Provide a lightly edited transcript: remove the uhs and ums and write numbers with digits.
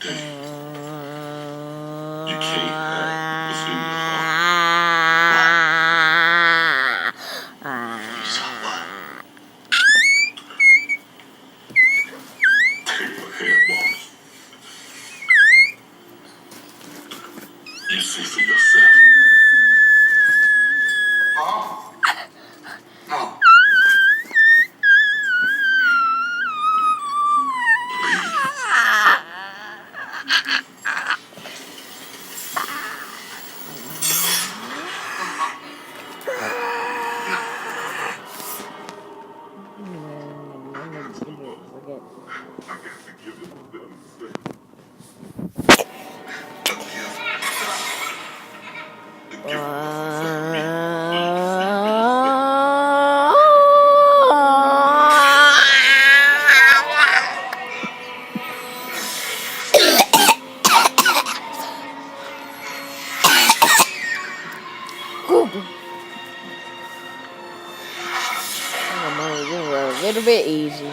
You can't have what's in your heart. Please, why? Take my hand, boss. You see for yourself. Huh? No. I got to give him a better space. The gift wasn't for me. A little bit easy.